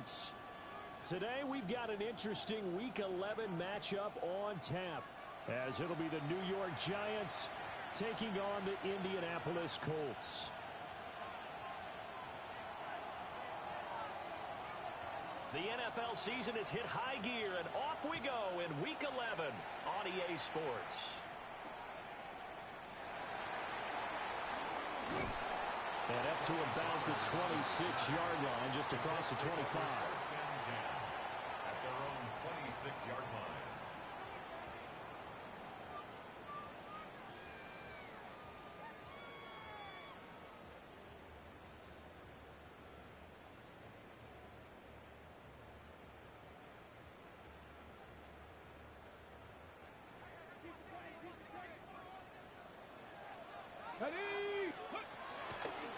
Sports. Today we've got an interesting Week 11 matchup on tap, as it'll be the New York Giants taking on the Indianapolis Colts. The NFL season has hit high gear, and off we go in Week 11 on EA Sports. And up to about the 26-yard line, just across the 25. At their own 26-yard line.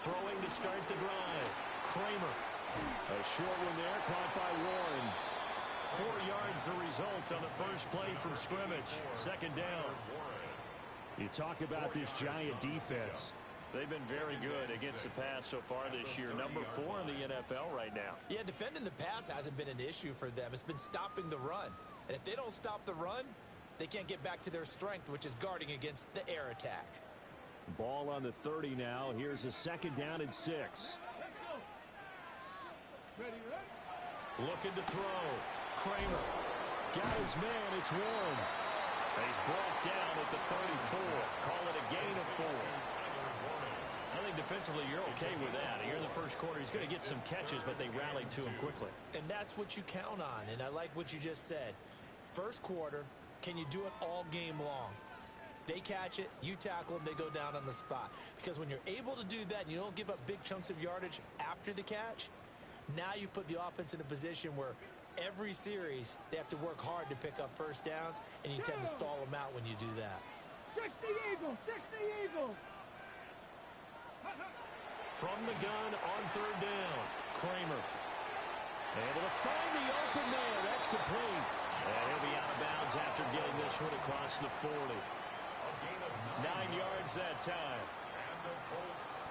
Throwing to start the drive. Kramer. A short one there, caught by Warren. 4 yards the result on the first play from scrimmage. Second down. You talk about this Giant defense. They've been very good against the pass so far this year. Number 4 in the NFL right now. Yeah, defending the pass hasn't been an issue for them. It's been stopping the run. And if they don't stop the run, they can't get back to their strength, which is guarding against the air attack. Ball on the 30 now. Here's a second down and 6. Looking to throw. Kramer. Got his man. It's Warren. He's brought down at the 34. Call it a gain of 4. I think defensively you're okay with that. Here in the first quarter, he's going to get some catches, but they rallied to him quickly. And that's what you count on, and I like what you just said. First quarter, can you do it all game long? They catch it, you tackle them, they go down on the spot. Because when you're able to do that and you don't give up big chunks of yardage after the catch, now you put the offense in a position where every series they have to work hard to pick up first downs, and you tend to stall them out when you do that. 60 Eagles, 60 Eagles. From the gun on third down, Kramer. Able to find the open man. That's complete. And he'll be out of bounds after getting this one across the 40. 9 yards that time.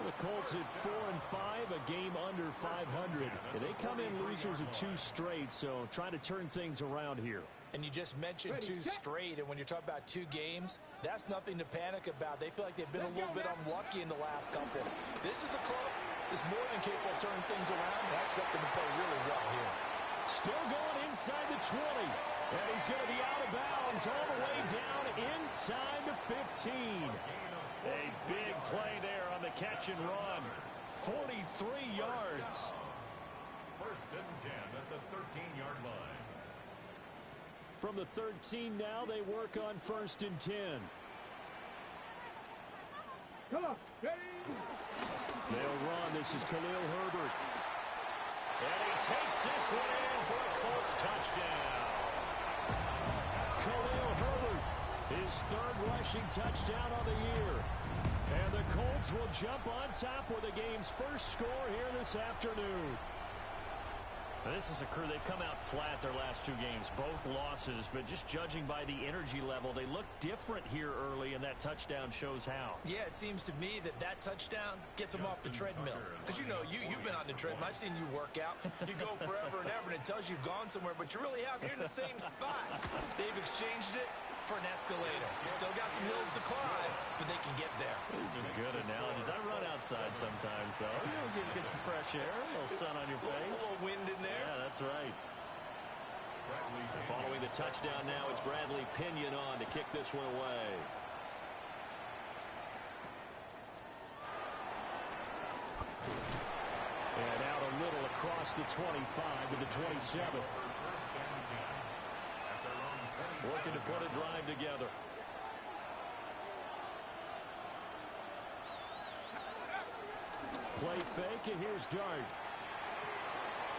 The Colts at 4-5, a game under 500. They come in losers of 2 straight, so trying to turn things around here. And you just mentioned 2 straight, and when you're talking about 2 games, that's nothing to panic about. They feel like they've been a little bit unlucky in the last couple. This is a club that's more than capable of turning things around, and I expect them to play really well here. Still going inside the 20. And he's going to be out of bounds all the way down inside the 15. A big play there on the catch and run. 43 yards. First and 10 at the 13-yard line. From the 13 now, they work on first and 10. Come on, ready? They'll run. This is Khalil Herbert. And he takes this one in for a Colts touchdown. Khalil Herbert, his 3rd rushing touchdown on the year. And the Colts will jump on top with the game's first score here this afternoon. Now, this is a crew, they've come out flat their last 2 games, both losses, but just judging by the energy level, they look different here early, and that touchdown shows how. Yeah, it seems to me that touchdown gets them off the treadmill. Because, you know, you've been on the treadmill. I've seen you work out. You go forever and ever, and it tells you you've gone somewhere, but you really have. You're in the same spot. They've exchanged it for an escalator. Still got some hills to climb, but they can get there. These are good analogies. I run outside sometimes, though. You get some fresh air, a little sun on your face. A little wind in there. Yeah, that's right. Following the touchdown now, it's Bradley Pinion on to kick this one away. And out a little across the 25 to the 27. Looking to put a drive together. Play fake, and here's Dart.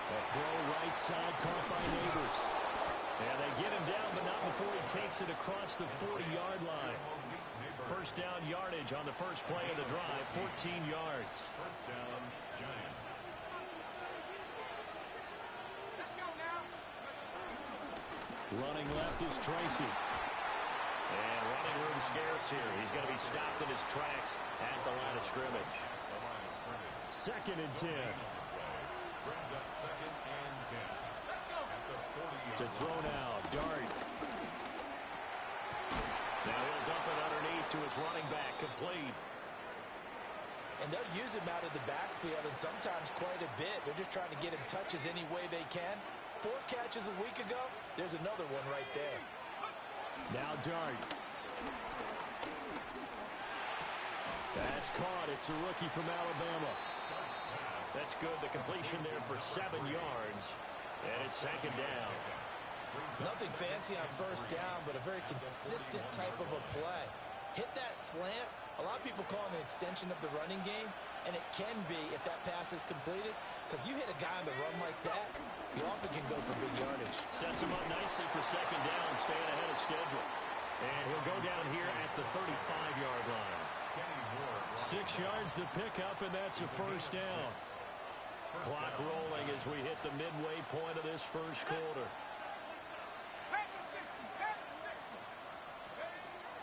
A throw right side caught by Neighbors. And they get him down, but not before he takes it across the 40-yard line. First down yardage on the first play of the drive, 14 yards. First down, Giants. Let's go now. Running left is Tracy. And running room scarce here. He's going to be stopped in his tracks at the line of scrimmage. Second and 10. Brings up second and 10. To throw now, Dart. Now he'll dump it underneath to his running back, complete. And they'll use him out of the backfield, and sometimes quite a bit. They're just trying to get him touches any way they can. 4 catches a week ago. There's another one right there. Now Dart. That's caught. It's a rookie from Alabama. That's good. The completion there for 7 yards. And it's second down. Nothing fancy on first down, but a very consistent type of a play. Hit that slant. A lot of people call it an extension of the running game, and it can be if that pass is completed, because you hit a guy on the run like that, you often can go for big yardage. Sets him up nicely for second down, staying ahead of schedule. And he'll go down here at the 35-yard line. 6 yards the pickup, and that's a first down. Clock rolling as we hit the midway point of this first quarter.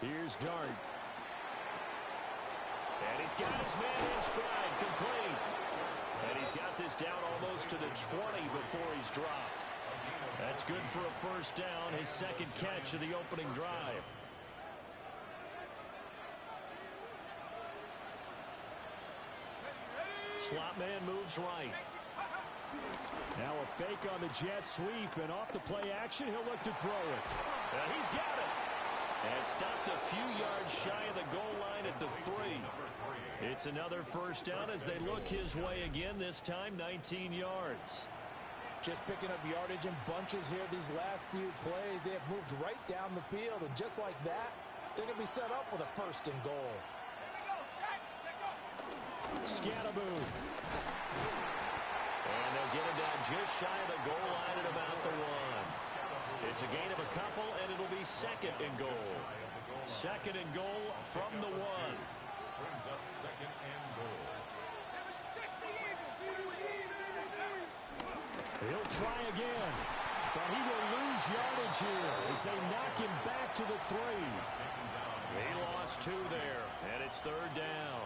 Here's Dart. And he's got his man in stride, complete. And he's got this down almost to the 20 before he's dropped. That's good for a first down, his second catch of the opening drive. Slot man moves right. Now a fake on the jet sweep, and off the play action, he'll look to throw it. And he's got it. And stopped a few yards shy of the goal line at the 3. It's another first down as they look his way again, this time 19 yards. Just picking up yardage in bunches here these last few plays. They have moved right down the field, and just like that, they're going to be set up with a first and goal. Scattaboo. And they'll get him down just shy of the goal line at about the 1. It's a gain of a couple, and it'll be second and goal. Second and goal from the 1. Brings up second and goal. He'll try again, but he will lose yardage here as they knock him back to the 3. He lost 2 there, and it's third down.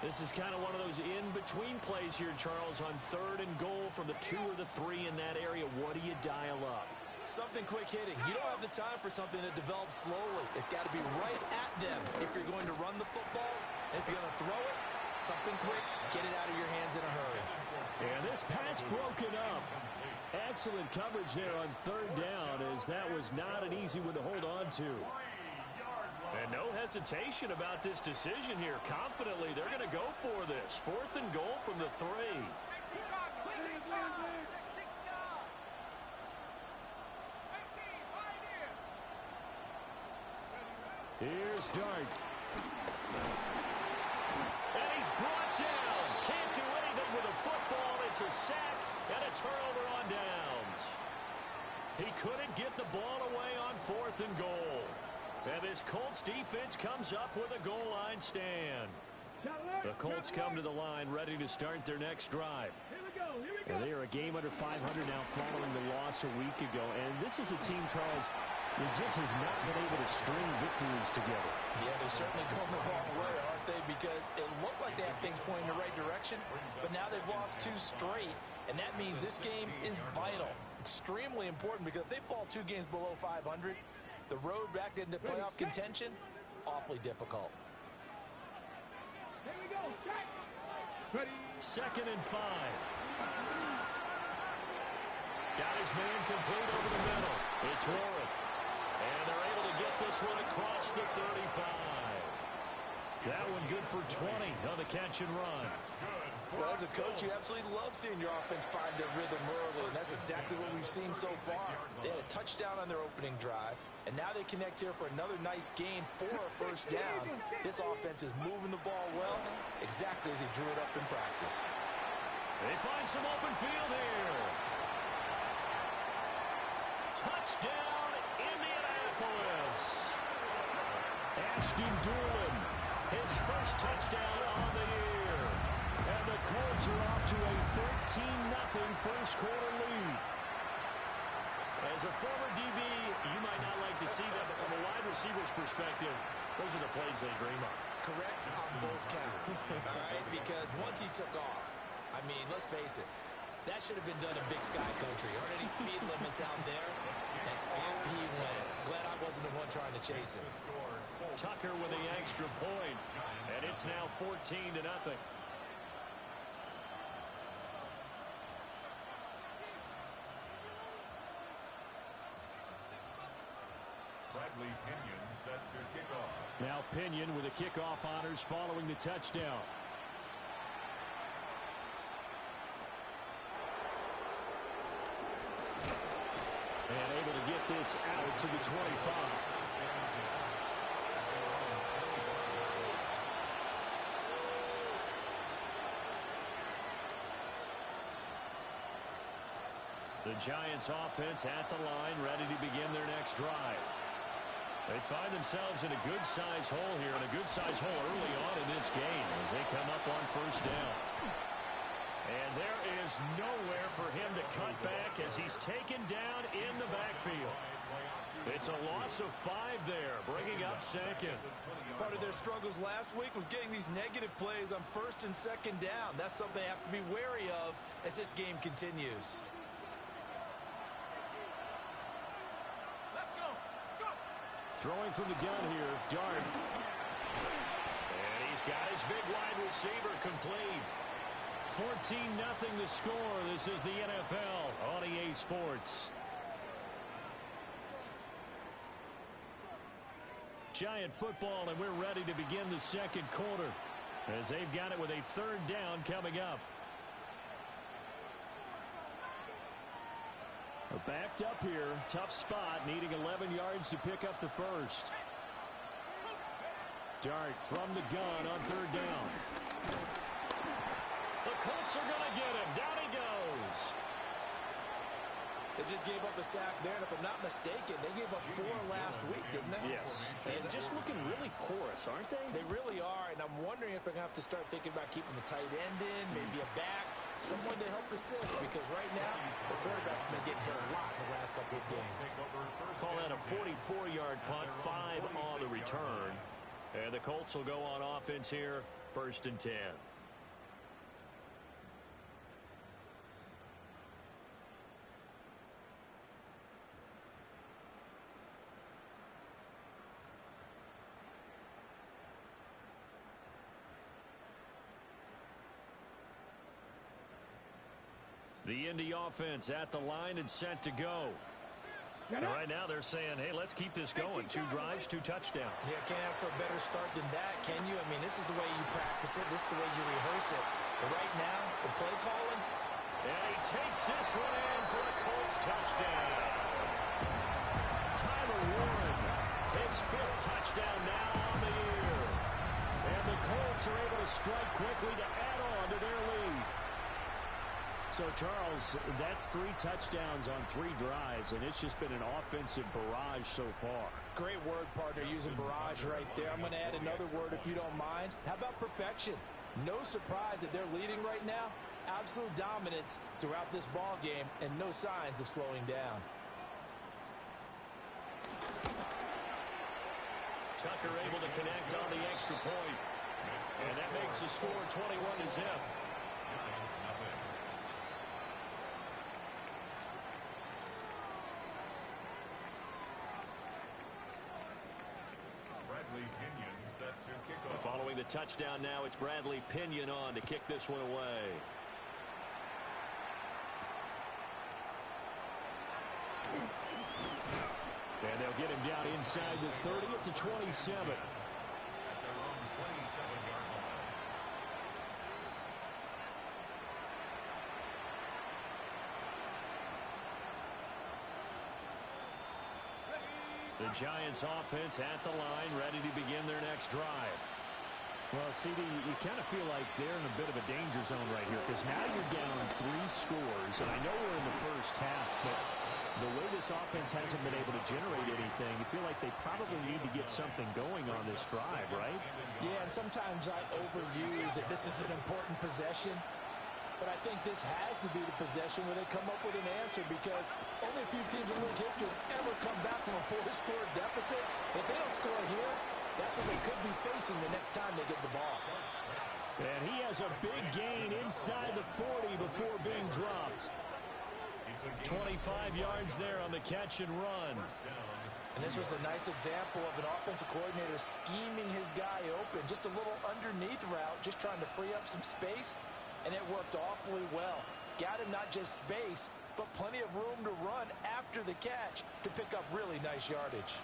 This is kind of one of those in-between plays here, Charles, on third and goal from the 2 or the 3 in that area. What do you dial up? Something quick hitting. You don't have the time for something that develops slowly. It's got to be right at them if you're going to run the football. And if you're going to throw it, something quick, get it out of your hands in a hurry. And this pass broken up. Excellent coverage there on third down, as that was not an easy one to hold on to. And no hesitation about this decision here. Confidently, they're going to go for this. Fourth and goal from the 3. Here's Dart. And he's brought down. Can't do anything with a football. It's a sack and a turnover on downs. He couldn't get the ball away on fourth and goal. And this Colts defense comes up with a goal line stand. The Colts come to the line ready to start their next drive. And they are a game under 500 now following the loss a week ago. And this is a team, Charles, that just has not been able to string victories together. Yeah, they're certainly going the wrong way, aren't they? Because it looked like they had things pointing in the right direction, but now they've lost 2 straight, and that means this game is vital. Extremely important, because if they fall 2 games below 500, the road back into playoff contention, awfully difficult. Here we go. Ready. Second and 5. Got his man complete over the middle. It's Warren. And they're able to get this one across the 35. That one good for 20 on the catch and run. Well, as a coach, you absolutely love seeing your offense find their rhythm early, and that's exactly what we've seen so far. They had a touchdown on their opening drive, and now they connect here for another nice gain for a first down. This offense is moving the ball well, exactly as he drew it up in practice. They find some open field here. Touchdown, Indianapolis. Ashton Doolin, his first touchdown on the year. And the Colts are off to a 13-0 first quarter lead. As a former DB, you might not like to see that, but from a wide receiver's perspective, those are the plays they dream of. Correct on both counts, all right? Because once he took off, I mean, let's face it, that should have been done in Big Sky Country. Aren't any speed limits out there? isn't the one trying to chase it. Tucker with the extra point, and it's now 14-0. Bradley Pinion set to kick off. Now Pinion with the kickoff honors following the touchdown. And able to get this out to the 25. The Giants offense at the line, ready to begin their next drive. They find themselves in a good-sized hole here, and a good-sized hole early on in this game as they come up on first down. And there is nowhere for him to cut back as he's taken down in the backfield. It's a loss of 5 there, bringing up second. Part of their struggles last week was getting these negative plays on first and second down. That's something they have to be wary of as this game continues. Throwing from the gun here, Dart. And he's got his big wide receiver complete. 14-0 the score. This is the NFL on EA Sports. Giant football, and we're ready to begin the second quarter as they've got it with a third down coming up. Backed up here, tough spot, needing 11 yards to pick up the first. Dart from the gun on third down. The Colts are going to get him. Down he goes. They just gave up a sack there, and if I'm not mistaken, they gave up 4 last week, didn't they? Yes. And just looking really porous, aren't they? They really are, and I'm wondering if they're going to have to start thinking about keeping the tight end in, maybe a back, someone to help assist, because right now, the quarterback's been getting hit a lot in the last couple of games. Call that a 44-yard punt, 5 on the return. And the Colts will go on offense here, 1st and 10. The Indy offense at the line and set to go. And right now they're saying, hey, let's keep this going. 2 drives, 2 touchdowns. Yeah, can't ask for a better start than that, can you? I mean, this is the way you practice it. This is the way you rehearse it. But right now, the play calling. And he takes this one in for a Colts touchdown. Tyler Warren, his 5th touchdown now on the year. And the Colts are able to strike quickly to add on to their lead. So, Charles, that's 3 touchdowns on 3 drives, and it's just been an offensive barrage so far. Great word, partner, using barrage right there. I'm going to add another word if you don't mind. How about perfection? No surprise that they're leading right now. Absolute dominance throughout this ball game, and no signs of slowing down. Tucker able to connect on the extra point. And that makes the score 21-0. Following the touchdown now, it's Bradley Pinion on to kick this one away. And they'll get him down inside the 30 at the 27. At their own 27-yard line. The Giants offense at the line, ready to begin their next drive. Well, CD, you kind of feel like they're in a bit of a danger zone right here because now you're down 3 scores, and I know we're in the first half, but the way this offense hasn't been able to generate anything, you feel like they probably need to get something going on this drive, right? Yeah, and sometimes I overuse it. This is an important possession, but I think this has to be the possession where they come up with an answer because only a few teams in league history have ever come back from a 4-score deficit. If they don't score here, that's what they could be facing the next time they get the ball. And he has a big gain inside the 40 before being dropped. 25 yards there on the catch and run. And this was a nice example of an offensive coordinator scheming his guy open. Just a little underneath route, just trying to free up some space, and it worked awfully well. Got him not just space, but plenty of room to run after the catch to pick up really nice yardage.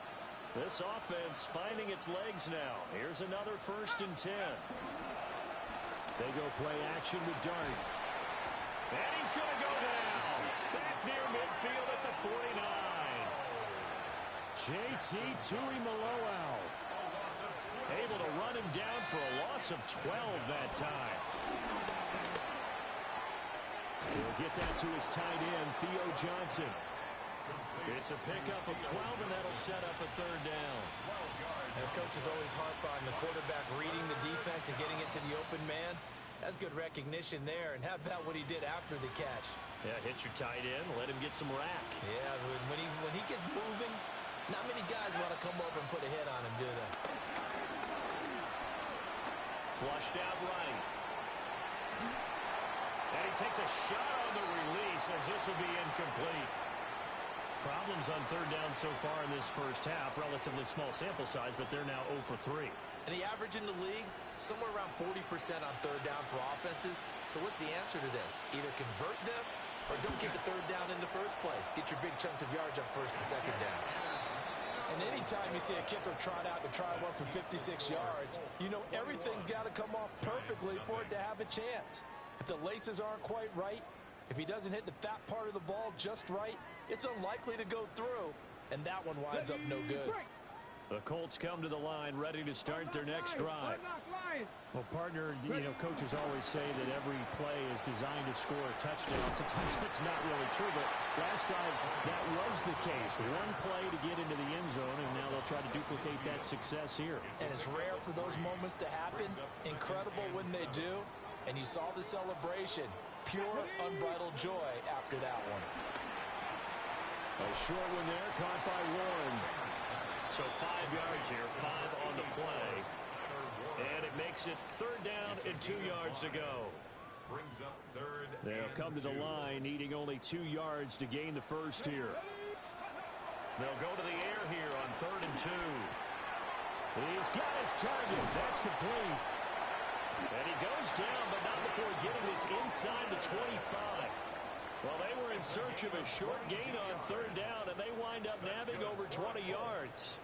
This offense finding its legs now. Here's another 1st and 10. They go play action with Dart. And he's going to go down. Back near midfield at the 49. J.T. Tuimoloau able to run him down for a loss of 12 that time. He'll get that to his tight end, Theo Johnson. It's a pickup of 12, and that'll set up a 3rd down. And coaches always harp on the quarterback reading the defense and getting it to the open man. That's good recognition there. And how about what he did after the catch? Yeah, hit your tight end, let him get some rack. Yeah, when he gets moving, not many guys want to come over and put a hit on him, do they? Flushed out right. And he takes a shot on the release as this will be incomplete. Problems on 3rd down so far in this first half. Relatively small sample size, but they're now 0 for 3. And the average in the league, somewhere around 40% on 3rd down for offenses. So what's the answer to this? Either convert them or don't get the 3rd down in the first place. Get your big chunks of yards on 1st and 2nd down. And anytime you see a kicker trot out to try one for 56 yards, you know everything's got to come off perfectly for it to have a chance. If the laces aren't quite right, if he doesn't hit the fat part of the ball just right, it's unlikely to go through, and that one winds up no good. The Colts come to the line ready to start their next drive. Well, partner, coaches always say that every play is designed to score a touchdown. Sometimes it's not really true, but last time that was the case. One play to get into the end zone, and now they'll try to duplicate that success here. And it's rare for those moments to happen. Incredible when they do. And you saw the celebration. Pure, unbridled joy after that one. A short one there, caught by Warren. So 5 yards here, 5 on the play. And it makes it 3rd down and 2 yards to go. Brings up 3rd. They'll come to the line, needing only 2 yards to gain the first here. They'll go to the air here on 3rd and 2. He's got his target. That's complete. And he goes down, but not before getting this inside the 25. Well, they were in search of a short gain on 3rd down, and they wind up nabbing over 20 yards.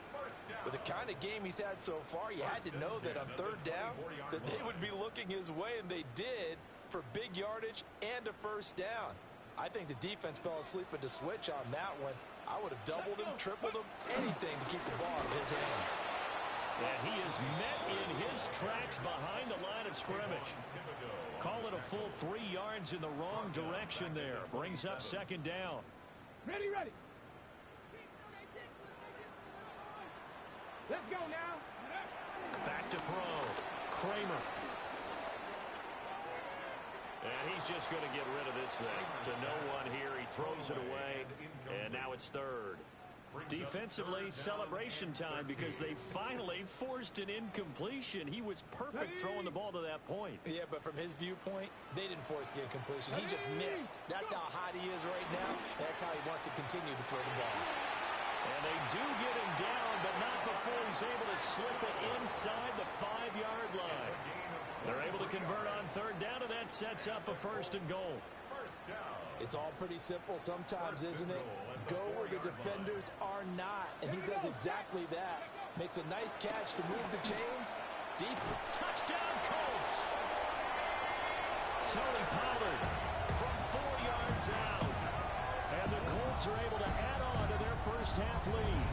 With the kind of game he's had so far, you had to know that on 3rd down that they would be looking his way, and they did, for big yardage and a 1st down. I think the defense fell asleep at the switch on that one. I would have doubled him, tripled him, anything to keep the ball in his hands. And he is met in his tracks behind the line of scrimmage. Call it a full 3 yards in the wrong direction there. Brings up 2nd down. Ready. Let's go now. Back to throw. Kramer. And he's just going to get rid of this thing. To no one here. He throws it away. And now it's 3rd. Defensively, celebration time because they finally forced an incompletion. He was perfect throwing the ball to that point. Yeah, but from his viewpoint, they didn't force the incompletion. He just missed. That's how hot he is right now, and that's how he wants to continue to throw the ball. And they do get him down, but not before he's able to slip it inside the 5-yard line. They're able to convert on 3rd down, and that sets up a 1st and goal. It's all pretty simple sometimes, isn't it? Go where the defenders are not, and he does exactly that. Makes a nice catch to move the chains. Deep. Touchdown, Colts! Tony Pollard from 4 yards out. And the Colts are able to add on to their first half lead.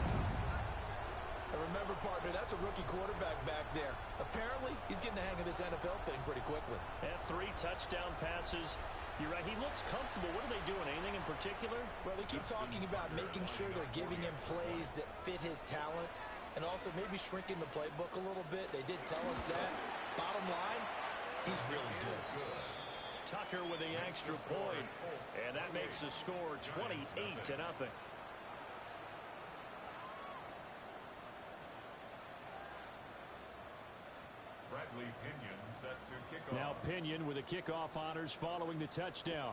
And remember, partner, that's a rookie quarterback back there. Apparently, he's getting the hang of this NFL thing pretty quickly. And 3 touchdown passes. You're right, he looks comfortable. What are they doing? Anything in particular? Well, they keep talking about making sure they're giving him plays that fit his talents and also maybe shrinking the playbook a little bit. They did tell us that. Bottom line, he's really good. Tucker with the extra point, and that makes the score 28-0. Bradley Pinion set to kick off. Now Pinion with the kickoff honors following the touchdown.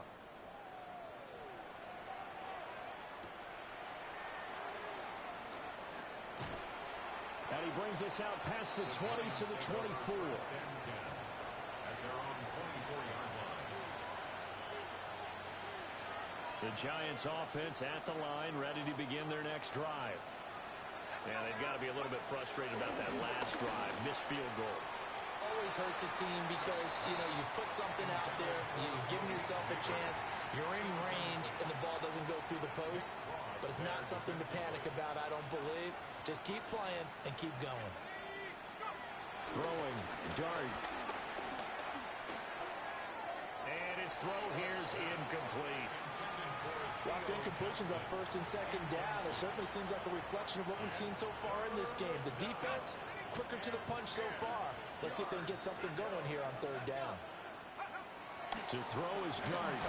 And he brings us out past the 20 to the 24. At their own 24-yard line. The Giants offense at the line, ready to begin their next drive. Yeah, they've got to be a little bit frustrated about that last drive, missed field goal. Always hurts a team because, you put something out there, you're giving yourself a chance, you're in range, and the ball doesn't go through the post. But it's not something to panic about, I don't believe. Just keep playing and keep going. Throwing, dart. And his throw here's incomplete. Lots of incompletions on first and second down. It certainly seems like a reflection of what we've seen so far in this game. The defense, quicker to the punch so far. Let's see if they can get something going here on third down. To throw is Dart.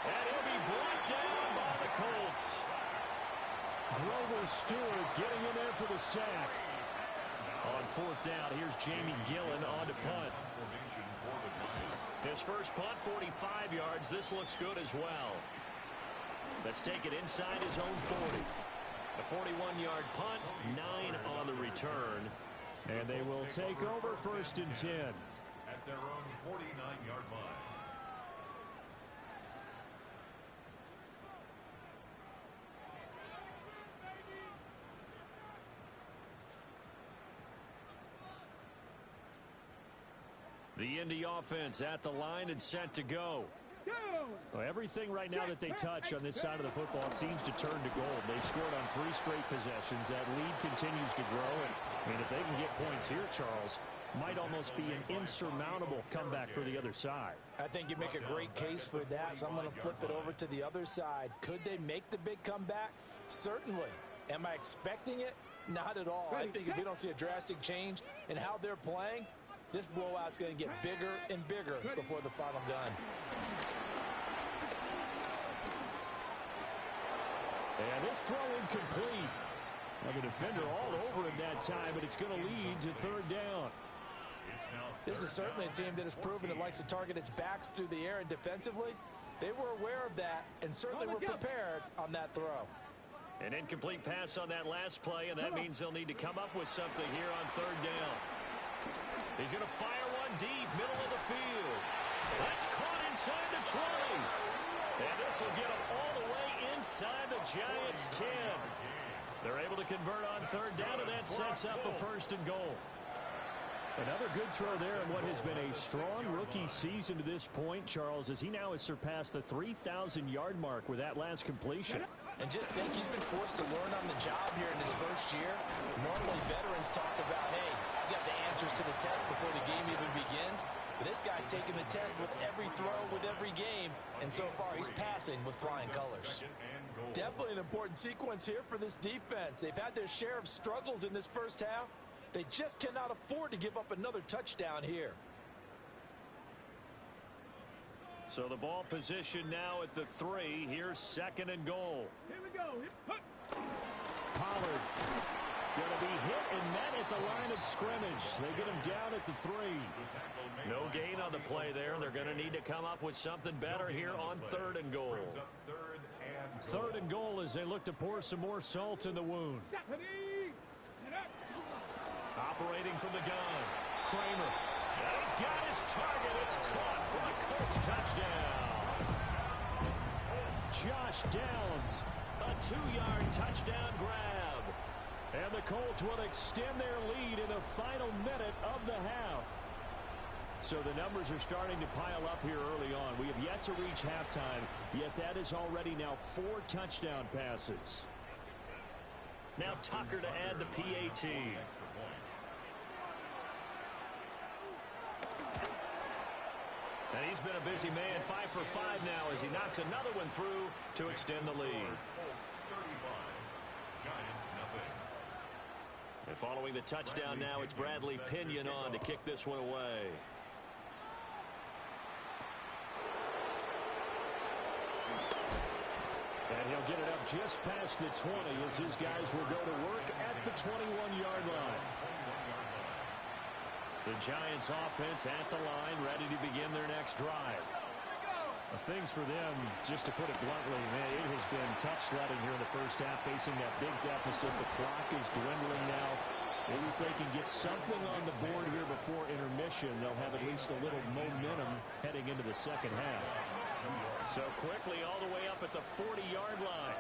And he'll be brought down by the Colts. Grover Stewart getting in there for the sack. On fourth down, here's Jamie Gillen on to punt. His first punt, 45 yards. This looks good as well. Let's take it inside his own 40. A 41-yard punt, 9 on the return. And they will take over first and 10. At their own 49-yard line. The Indy offense at the line and set to go. Well, everything right now that they touch on this side of the football, it seems to turn to gold. They've scored on 3 straight possessions. That lead continues to grow. And, if they can get points here, Charles, might almost be an insurmountable comeback for the other side. I think you make a great case for that, so I'm going to flip it over to the other side. Could they make the big comeback? Certainly. Am I expecting it? Not at all. I think if we don't see a drastic change in how they're playing, this blowout's going to get bigger and bigger before the final gun. And this throw incomplete. Now the defender all over him that time, but it's going to lead to third down. This is certainly a team that has proven it likes to target its backs through the air, and defensively, they were aware of that and certainly were prepared on that throw. An incomplete pass on that last play, and that means they'll need to come up with something here on third down. He's going to fire one deep, middle of the field. That's caught inside the 20. And this will get them all the way inside the Giants' 10. They're able to convert on third down, and that sets up a first and goal. Another good throw there in what has been a strong rookie season to this point, Charles, as he now has surpassed the 3,000-yard mark with that last completion. And just think, he's been forced to learn on the job here in his first year. Normally, veterans talk about, hey, I've got the answers to the test before the game even begins. But this guy's taking the test with every throw, with every game. And so far, he's passing with flying colors. Definitely an important sequence here for this defense. They've had their share of struggles in this first half. They just cannot afford to give up another touchdown here. So the ball position now at the 3. Here's second and goal. Here we go. Pollard going to be hit and met at the line of scrimmage. They get him down at the 3. No gain on the play there. They're going to need to come up with something better here on third and goal. Third and goal as they look to pour some more salt in the wound. Operating from the gun. Kramer. He's got his target. It's caught for the Colts touchdown. Josh Downs. A 2-yard touchdown grab. And the Colts will extend their lead in the final minute of the half. So the numbers are starting to pile up here early on. We have yet to reach halftime, yet that is already now 4 touchdown passes. Now Tucker to add the PAT. And he's been a busy man, 5 for 5 now as he knocks another one through to extend the lead. And following the touchdown now, it's Bradley Pinion on to kick this one away. And he'll get it up just past the 20 as his guys will go to work at the 21-yard line. The Giants offense at the line, ready to begin their next drive. Things for them, just to put it bluntly, man, it has been tough sledding here in the first half, facing that big deficit. The clock is dwindling now. Maybe if they can get something on the board here before intermission, they'll have at least a little momentum heading into the second half. So quickly all the way up at the 40-yard line.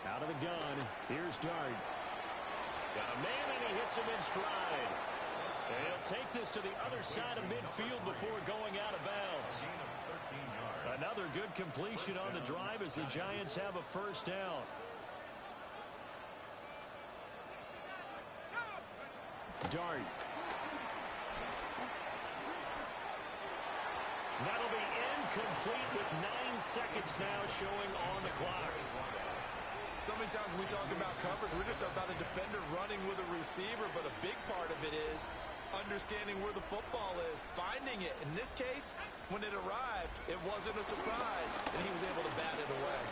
Out of the gun, here's Dart. Got a man, and he hits him in stride. They'll take this to the other side of midfield before going out of bounds. Another good completion on the drive as the Giants have a first down. Dart. That'll be incomplete with 9 seconds now showing on the clock. So many times when we talk about coverage, we're just about a defender running with a receiver, but a big part of it is understanding where the football is, finding it. In this case, when it arrived, it wasn't a surprise, and he was able to bat it away.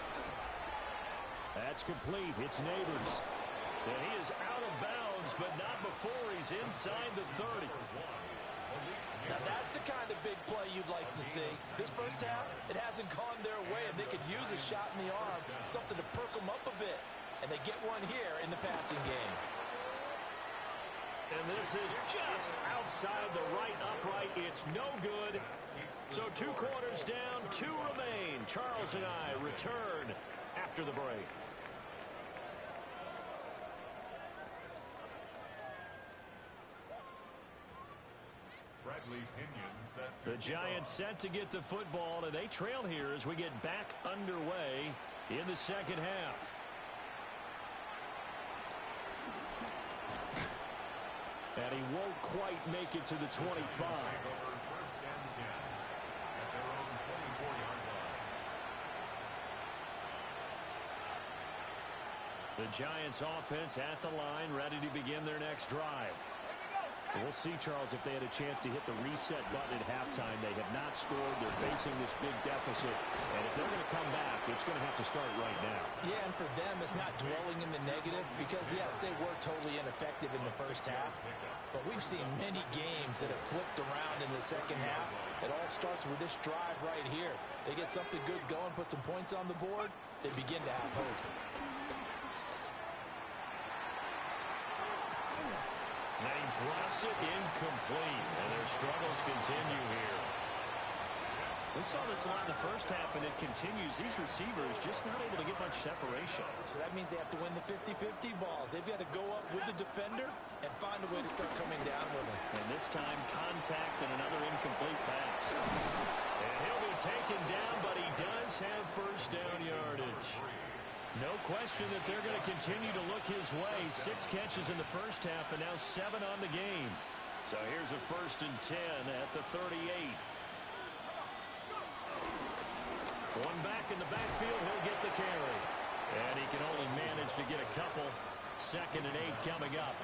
That's complete. It's Neighbors. And he is out of bounds, but not before he's inside the 30. Now that's the kind of big play you'd like to see. This first half, it hasn't gone their way, and they could use a shot in the arm, something to perk them up a bit. And they get one here in the passing game. And this is just outside the right upright. It's no good. So 2 quarters down, 2 remain. Charles and I return after the break. The Giants set to get the football, and they trail here as we get back underway in the second half. And he won't quite make it to the 25. The Giants offense at the line, ready to begin their next drive. We'll see, Charles, if they had a chance to hit the reset button at halftime. They have not scored. They're facing this big deficit. And if they're going to come back, it's going to have to start right now. Yeah, and for them, it's not dwelling in the negative because, yes, they were totally ineffective in the first half. But we've seen many games that have flipped around in the second half. It all starts with this drive right here. They get something good going, put some points on the board, they begin to have hope. And he drops it incomplete, and their struggles continue here. We saw this a lot in the first half, and it continues. These receivers just not able to get much separation. So that means they have to win the 50-50 balls. They've got to go up with the defender and find a way to start coming down with him. And this time, contact and another incomplete pass. And he'll be taken down, but he does have first down yardage. No question that they're going to continue to look his way. 6 catches in the first half and now 7 on the game. So here's a 1st and 10 at the 38. One back in the backfield, he'll get the carry. And he can only manage to get a couple. 2nd and 8 coming up.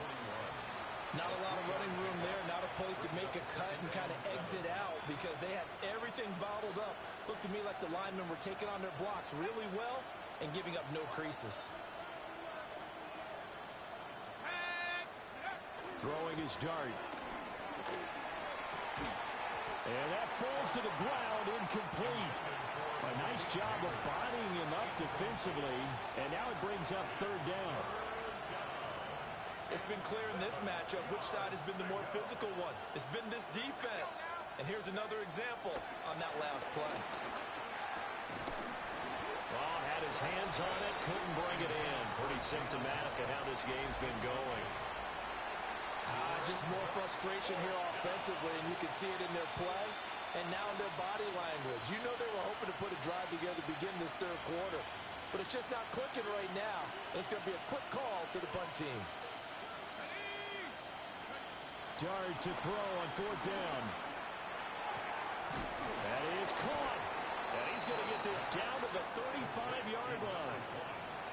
Not a lot of running room there, not a place to make a cut and kind of exit out because they had everything bottled up. Looked to me like the linemen were taking on their blocks really well and giving up no creases. Throwing his Dart. And that falls to the ground, incomplete. A nice job of bodying him up defensively, and now it brings up 3rd down. It's been clear in this matchup which side has been the more physical one. It's been this defense. And here's another example on that last play. Well, had his hands on it, couldn't bring it in. Pretty symptomatic of how this game's been going. Just more frustration here offensively, and you can see it in their play and now in their body language. You know they were hoping to put a drive together to begin this 3rd quarter, but it's just not clicking right now. It's going to be a quick call to the punt team. Dart to throw on 4th down. That is caught. And he's going to get this down to the 35-yard line.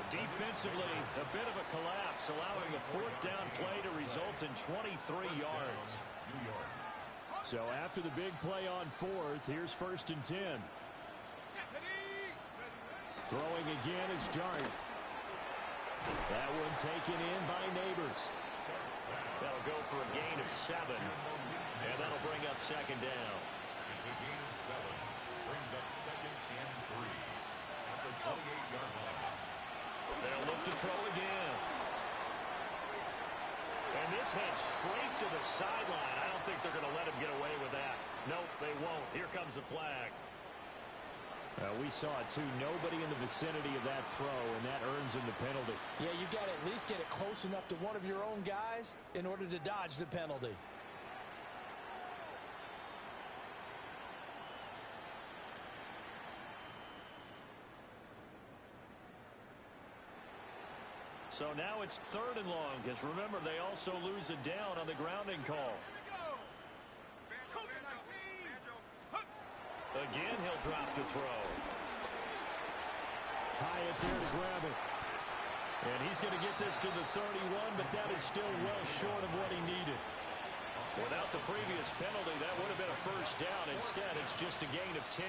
Defensively, a bit of a collapse, allowing the 4th down play to result in 23 yards. So after the big play on 4th, here's 1st and 10. Throwing again is Dart. That one taken in by Neighbors. That'll go for a gain of 7. And that'll bring up second down. It's a gain of 7. Brings up second and 3 at the 28-yard line. They'll look to throw again. And this heads straight to the sideline. I don't think they're going to let him get away with that. Nope, they won't. Here comes the flag. We saw it too. Nobody in the vicinity of that throw, and that earns him the penalty. Yeah, you got to at least get it close enough to one of your own guys in order to dodge the penalty. So now it's 3rd and long, because remember, they also lose a down on the grounding call. Again, he'll drop to throw. Hyatt there to grab it. And he's going to get this to the 31, but that is still well short of what he needed. Without the previous penalty, that would have been a first down. Instead, it's just a gain of 10.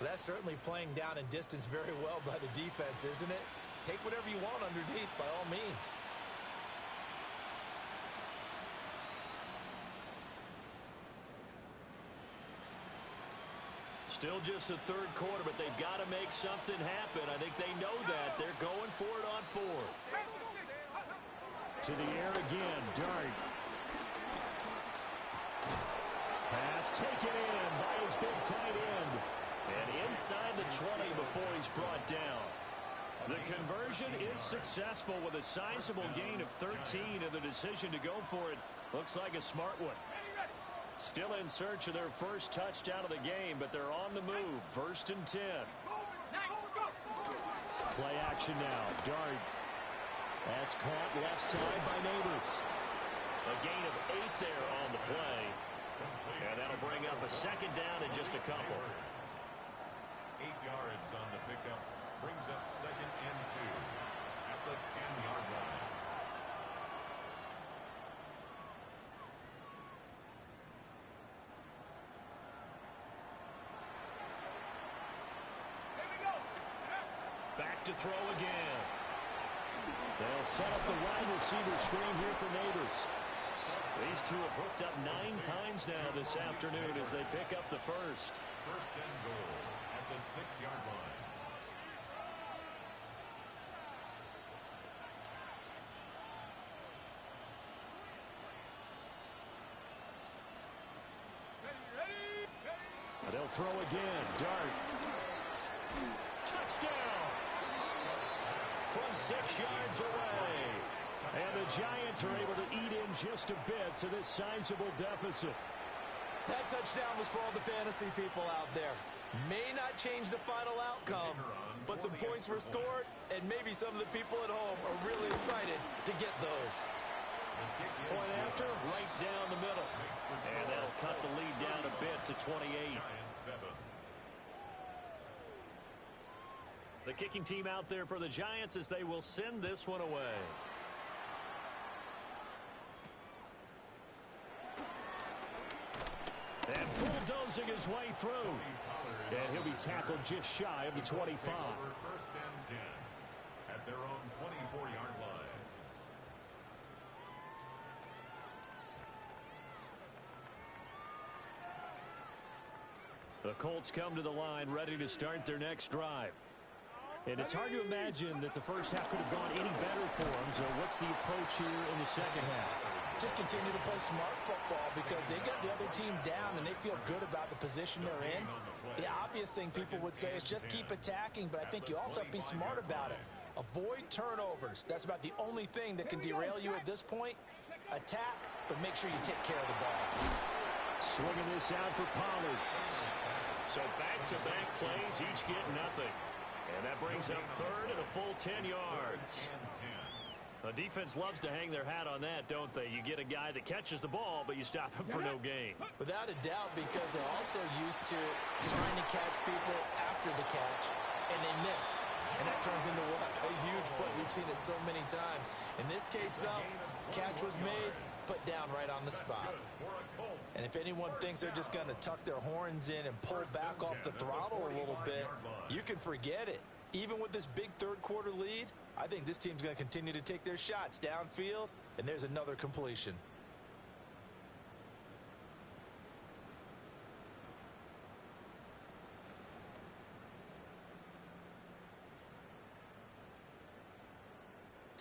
Well, that's certainly playing down in distance very well by the defense, isn't it? Take whatever you want underneath, by all means. Still just the 3rd quarter, but they've got to make something happen. I think they know that. They're going for it on 4th. To the air again, Dart. Pass taken in by his big tight end. And inside the 20 before he's brought down. The conversion is successful with a sizable gain of 13, and the decision to go for it looks like a smart one. Still in search of their first touchdown of the game, but they're on the move. 1st and 10. Play action now. Dart. That's caught left side by Neighbors. A gain of 8 there on the play. And that'll bring up a second down in just a couple. 8 yards on the pickup. Brings up second and 2 at the 10-yard line. Back to throw again. They'll set up the wide receiver screen here for Neighbors. These two have hooked up 9 times now this afternoon as they pick up the first. 1st and goal at the 6-yard line. They'll throw again. Dart. Touchdown! From 6 yards away. And the Giants are able to eat in just a bit to this sizable deficit. That touchdown was for all the fantasy people out there. May not change the final outcome, but some points were scored, and maybe some of the people at home are really excited to get those. Point after, right down the middle. And that'll cut the lead down a bit to 28. The kicking team out there for the Giants as they will send this one away. And bulldozing his way through. And he'll be tackled just shy of the 25. 1st and 10 at their own 24-yard line. The Colts come to the line ready to start their next drive. And it's hard to imagine that the first half could have gone any better for them. So what's the approach here in the second half? Just continue to play smart football because they got the other team down and they feel good about the position they're in. The obvious thing people would say is just keep attacking, but I think you also have to be smart about it. Avoid turnovers. That's about the only thing that can derail you at this point. Attack, but make sure you take care of the ball. Swinging this out for Pollard. So back-to-back plays, each get nothing. And that brings up 3rd and a full 10 yards. The defense loves to hang their hat on that, don't they? You get a guy that catches the ball, but you stop him for no gain. Without a doubt, because they're also used to trying to catch people after the catch, and they miss. And that turns into what? A huge play. We've seen it so many times. In this case, though, catch was made, put down right on the spot. And if anyone thinks they're just going to tuck their horns in and pull back off the throttle a little bit, you can forget it. Even with this big 3rd quarter lead, I think this team's going to continue to take their shots downfield, and there's another completion.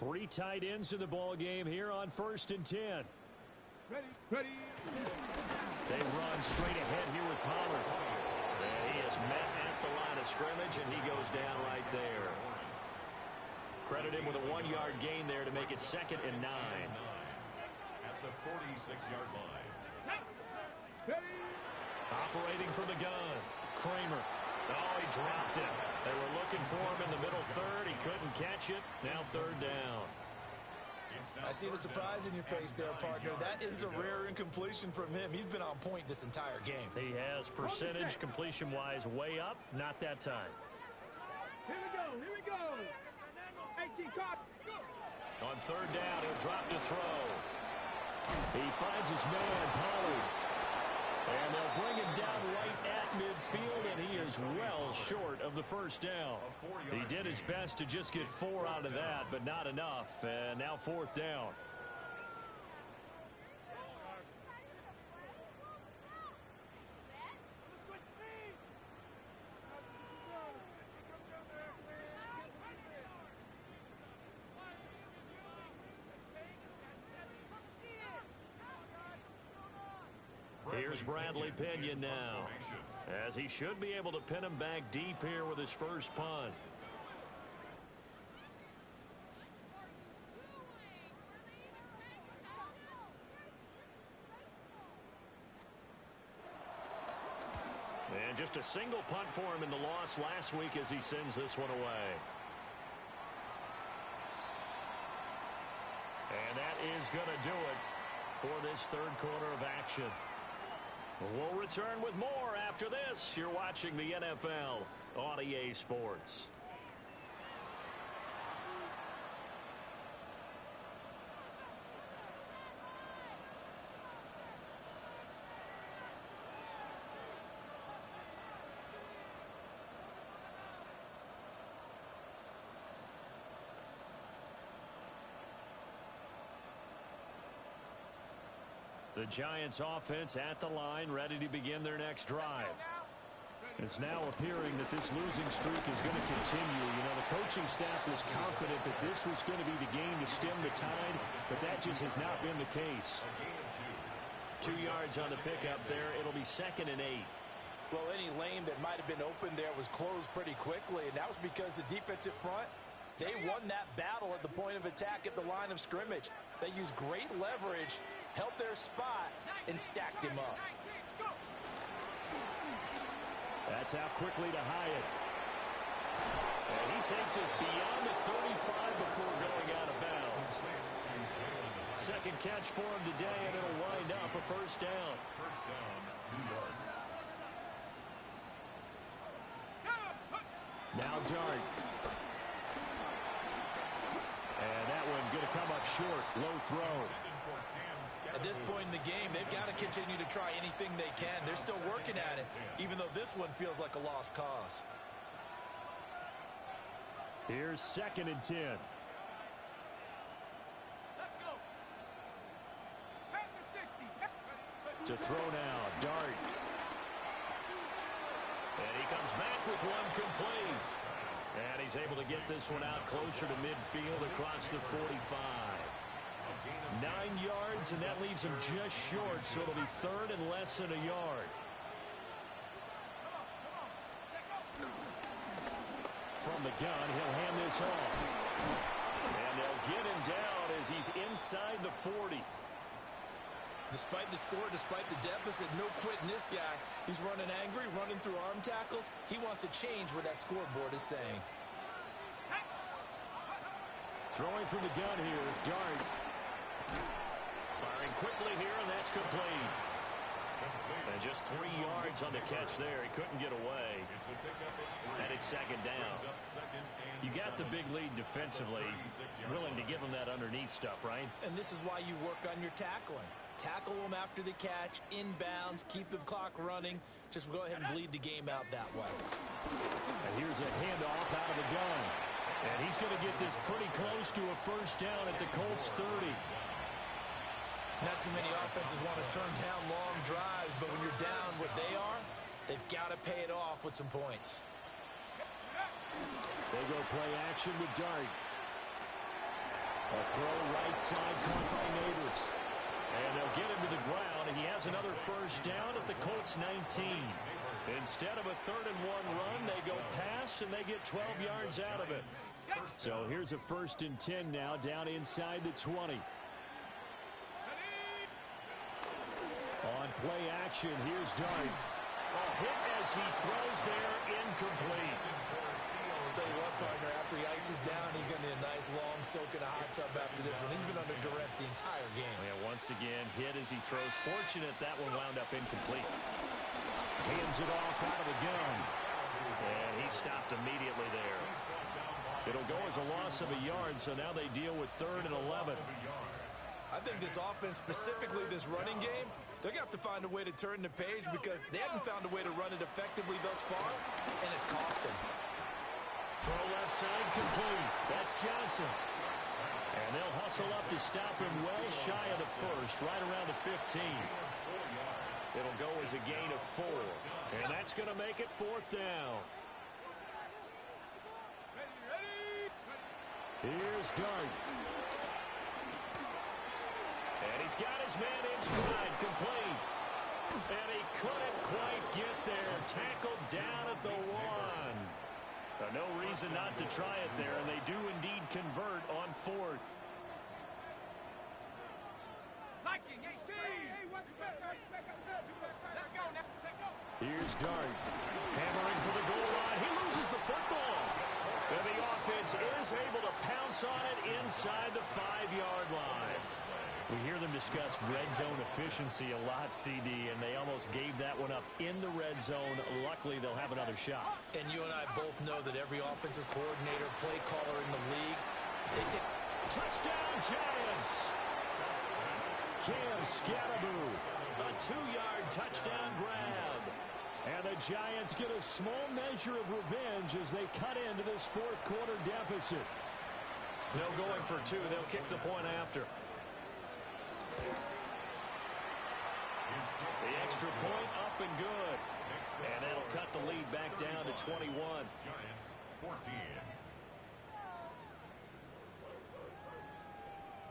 3 tight ends in the ball game here on 1st and 10. Ready. They run straight ahead here with Pollard. And he is met at the line of scrimmage, and he goes down right there. Credit him with a 1-yard gain there to make it 2nd and 9. At the 46-yard line. Operating from the gun, Kramer. Oh, he dropped it. They were looking for him in the middle third. He couldn't catch it. Now 3rd down. I see the surprise in your face there, partner. That is a rare incompletion from him. He's been on point this entire game. He has percentage completion-wise way up. Not that time. Here we go. Hey, T-Cop. On 3rd down, he'll drop to throw. He finds his man, Pollard. And they'll bring him down right at midfield, and he is well short of the 1st down. He did his best to just get 4 out of that, but not enough. And now 4th down. Here's Bradley Pinion now, as he should be able to pin him back deep here with his first punt. And just a single punt for him in the loss last week as he sends this one away. And that is going to do it for this 3rd quarter of action. We'll return with more after this. You're watching the NFL on EA Sports. The Giants offense at the line, ready to begin their next drive. It's now appearing that this losing streak is going to continue. You know, the coaching staff was confident that this was going to be the game to stem the tide, but that just has not been the case. 2 yards on the pickup there. It'll be 2nd and 8. Well, any lane that might have been open there was closed pretty quickly, and that was because the defensive front, they won that battle at the point of attack at the line of scrimmage. They used great leverage, held their spot, and stacked him up. That's out quickly to Hyatt. And he takes us beyond the 35 before going out of bounds. 2nd catch for him today, and it'll wind up a 1st down. 1st down, New York. Now Dart. And that one going to come up short. Low throw. At this point in the game, they've got to continue to try anything they can. They're still working at it, even though this one feels like a lost cause. Here's 2nd and 10. Let's go. Pass the 60. To throw now, Dart. And he comes back with one complete. And he's able to get this one out closer to midfield across the 45. 9 yards, and that leaves him just short, so it'll be 3rd and less than a yard. From the gun, he'll hand this off. And they'll get him down as he's inside the 40. Despite the score, despite the deficit, no quitting this guy. He's running angry, running through arm tackles. He wants to change what that scoreboard is saying. Throwing from the gun here, Dart. Firing quickly here, and that's complete. And just 3 yards on the catch there. He couldn't get away. And it's 2nd down. You got the big lead defensively. Willing to give him that underneath stuff, right? And this is why you work on your tackling. Tackle them after the catch, inbounds, keep the clock running. Just go ahead and bleed the game out that way. And here's a handoff out of the gun. And he's going to get this pretty close to a 1st down at the Colts 30. Not too many offenses want to turn down long drives, but when you're down what they are, they've got to pay it off with some points. They go play action with Dart. A throw right side caught by Neighbors. And they'll get him to the ground, and he has another first down at the Colts 19. Instead of a 3rd-and-1 run, they go pass, and they get 12 yards out of it. So here's a 1st and 10 now, down inside the 20. On play action, here's Dart. A hit as he throws there, incomplete. I'll tell you what, partner, after he ices down, he's going to be a nice long soak in a hot tub after this one. He's been under duress the entire game. Yeah, once again, hit as he throws. Fortunate that one wound up incomplete. Hands it off out of the gun. And he stopped immediately there. It'll go as a loss of a yard, so now they deal with 3rd and 11. I think this offense, specifically this running game, they're going to have to find a way to turn the page because they haven't found a way to run it effectively thus far, and it's cost them. Throw left side complete. That's Johnson. And they'll hustle up to stop him well shy of the first, right around the 15. It'll go as a gain of 4. And that's going to make it 4th down. Here's Dart. And he's got his man in stride, complete. And he couldn't quite get there. Tackled down at the 1. No reason not to try it there, and they do indeed convert on 4th. Here's Dart. Hammering for the goal line. He loses the football. And the offense is able to pounce on it inside the 5-yard line. We hear them discuss red zone efficiency a lot, CD, and they almost gave that one up in the red zone. Luckily, they'll have another shot. And you and I both know that every offensive coordinator, play caller in the league, they take... Touchdown, Giants! Cam Scatterboo, a 2-yard touchdown grab. And the Giants get a small measure of revenge as they cut into this 4th quarter deficit. No going for 2. They'll kick the point after. The extra point up and good. And that'll cut the lead back down to 21. Giants 14.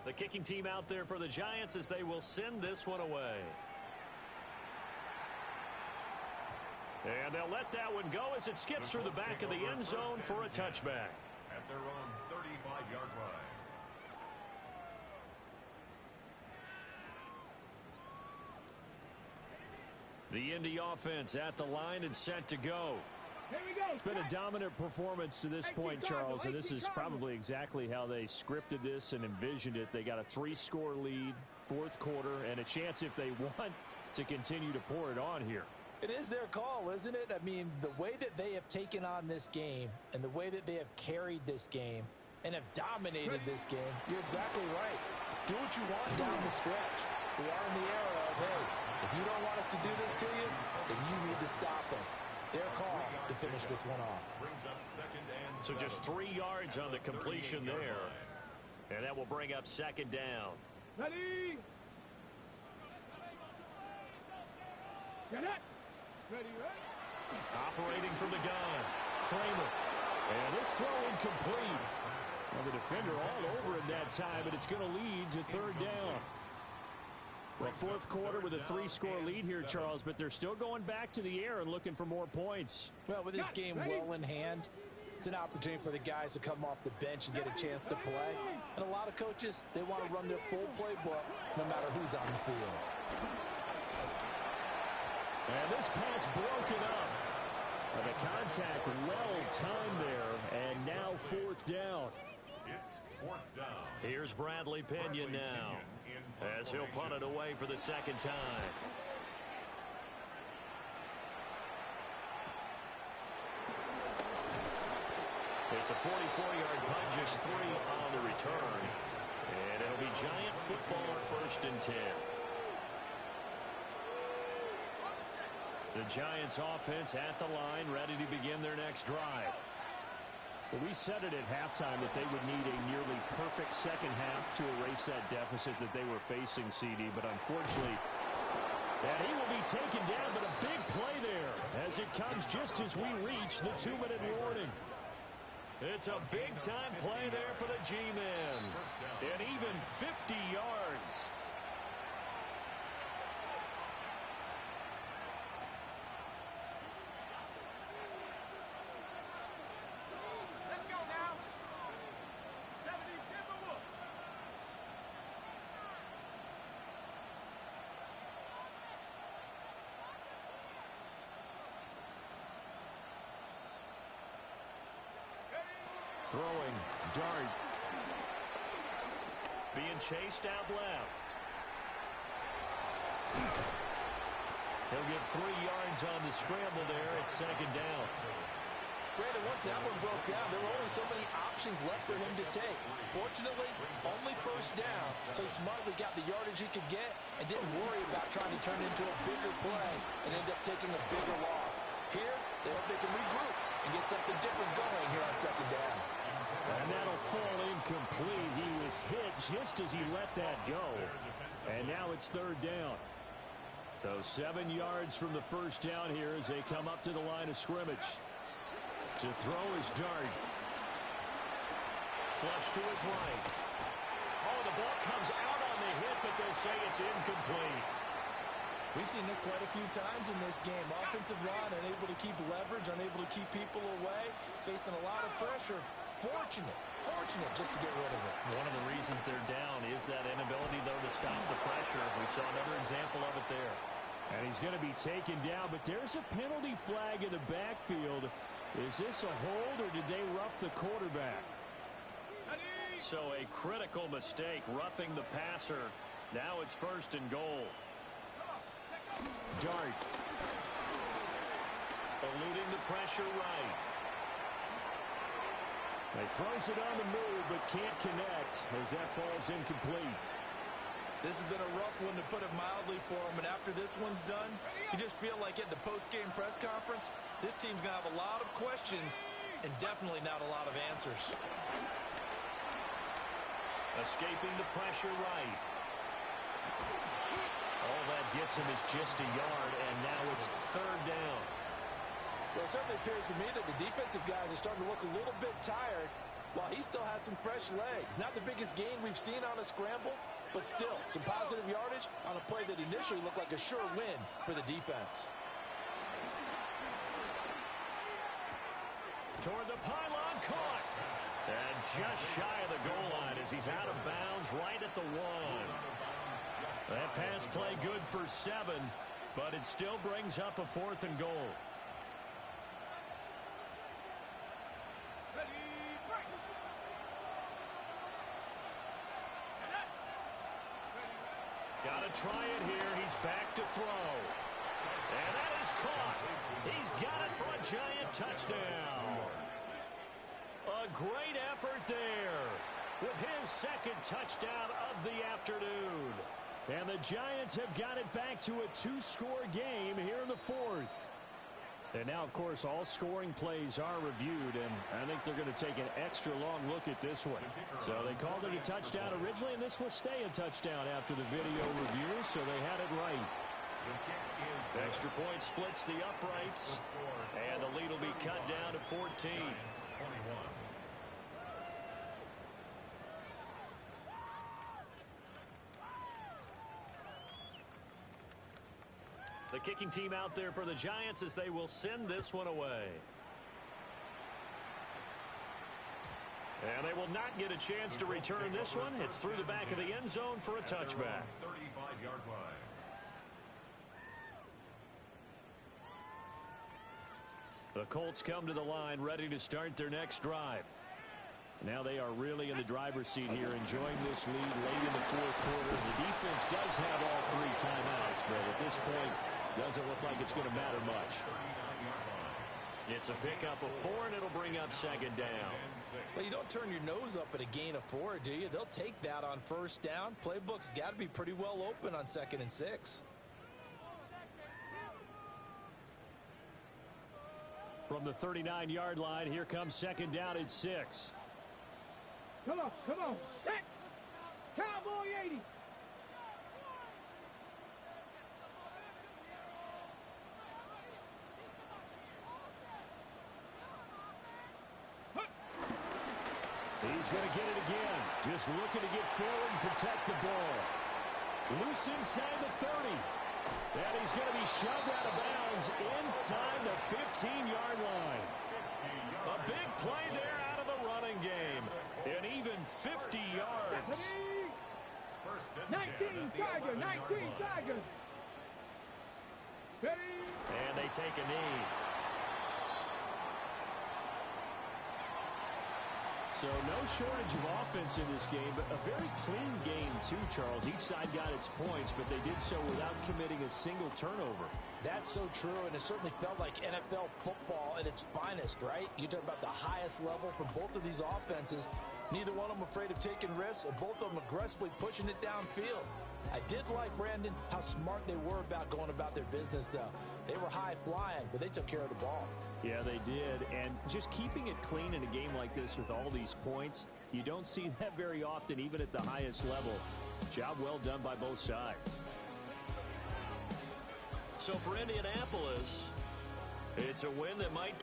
The kicking team out there for the Giants as they will send this one away. And they'll let that one go as it skips through the back of the end zone for a touchback. At their own 35-yard line. The Indy offense at the line and set to go. Here we go. It's been a dominant performance to this point, Charles, and this is probably exactly how they scripted this and envisioned it. They got a 3-score lead, 4th quarter, and a chance if they want to continue to pour it on here. It is their call, isn't it? I mean, the way that they have taken on this game and the way that they have carried this game and have dominated this game, you're exactly right. Do what you want down the stretch. We are in the era of, hey, if you don't want us to do this to you, then you need to stop us. Their call to finish this one off. Brings up 2nd and 7. So just 3 yards on the completion there. And that will bring up 2nd down. Ready? Get it. Ready, ready. Operating from the gun. Kramer. And this throw incomplete. Well, the defender all over it that time, but it's going to lead to 3rd down. Well, 4th quarter with a 3-score lead here, Charles, but they're still going back to the air and looking for more points. Well, with this game well in hand, it's an opportunity for the guys to come off the bench and get a chance to play. And a lot of coaches, they want to run their full playbook no matter who's on the field. And this pass broken up. And the contact well timed there, and now 4th down. It's 4th down. Here's Bradley Pinion now, as he'll punt it away for the 2nd time. It's a 44-yard punt, just 3 on the return. And it'll be Giant football, 1st and 10. The Giants offense at the line, ready to begin their next drive. Well, we said it at halftime that they would need a nearly perfect second half to erase that deficit that they were facing, CD, but unfortunately, and he will be taken down, but a big play there as it comes just as we reach the 2-minute warning. It's a big-time play there for the G-men. And even 50 yards. Let's go now. 70 Timberwolves. Throwing, dart. Being chased out left. He'll get 3 yards on the scramble there. It's second down. Brandon, once that one broke down, there were only so many options left for him to take. Fortunately, only first down, so he smartly got the yardage he could get and didn't worry about trying to turn it into a bigger play and end up taking a bigger loss. Here, they hope they can regroup and get something different going here on second down. And that'll fall incomplete. He was hit just as he let that go. And now it's third down. So 7 yards from the first down here as they come up to the line of scrimmage. To throw is Dart. Flush to his right. Oh, the ball comes out on the hit, but they'll say it's incomplete. We've seen this quite a few times in this game. Offensive line unable to keep leverage, unable to keep people away, facing a lot of pressure. Fortunate just to get rid of it. One of the reasons they're down is that inability, though, to stop the pressure. We saw another example of it there. And he's going to be taken down, but there's a penalty flag in the backfield. Is this a hold, or did they rough the quarterback? So a critical mistake, roughing the passer. Now it's first and goal. Dart. Eluding the pressure right. He throws it on the move, but can't connect as that falls incomplete. This has been a rough one, to put it mildly, for him. And after this one's done, you just feel like at the post-game press conference, this team's going to have a lot of questions and definitely not a lot of answers. Escaping the pressure right. All that gets him is just a yard, and now it's third down. Well, it certainly appears to me that the defensive guys are starting to look a little bit tired, while he still has some fresh legs. Not the biggest gain we've seen on a scramble, but still some positive yardage on a play that initially looked like a sure win for the defense. Toward the pylon, caught. And just shy of the goal line as he's out of bounds right at the 1. That pass play good for 7, but it still brings up a 4th and goal. Got to try it here. He's back to throw. And that is caught. He's got it for a giant touchdown. A great effort there with his second touchdown of the afternoon. And the Giants have got it back to a 2-score game here in the 4th. And now, of course, all scoring plays are reviewed, and I think they're going to take an extra long look at this one. So they called it a touchdown originally, and this will stay a touchdown after the video review, so they had it right. Extra point splits the uprights, and the lead will be cut down to 14. The kicking team out there for the Giants as they will send this one away. And they will not get a chance to return this one. It's through the back of the end zone for a touchback. 35-yard line. The Colts come to the line ready to start their next drive. Now they are really in the driver's seat here, enjoying this lead late in the 4th quarter. The defense does have all 3 timeouts, but at this point, doesn't look like it's going to matter much. It's a pickup of 4, and it'll bring up second down. Well, you don't turn your nose up at a gain of 4, do you? They'll take that on first down. Playbook's got to be pretty well open on 2nd and 6. From the 39-yard line, here comes second down at 6. Come on. Set. Cowboy 80. He's going to get it again. Just looking to get forward and protect the ball. Loose inside the 30. And he's going to be shoved out of bounds inside the 15-yard line. A big play there out of the running game. An even 50 yards. 19 Tigers, 19 Tigers. Ready? And they take a knee. So no shortage of offense in this game, but a very clean game too, Charles. Each side got its points, but they did so without committing a single turnover. That's so true, and it certainly felt like NFL football at its finest, right? You talk about the highest level for both of these offenses. Neither one of them afraid of taking risks, and both of them aggressively pushing it downfield. I did like, Brandon, how smart they were about going about their business, though. They were high-flying, but they took care of the ball. Yeah, they did, and just keeping it clean in a game like this with all these points, you don't see that very often, even at the highest level. Job well done by both sides. So for Indianapolis, it's a win that might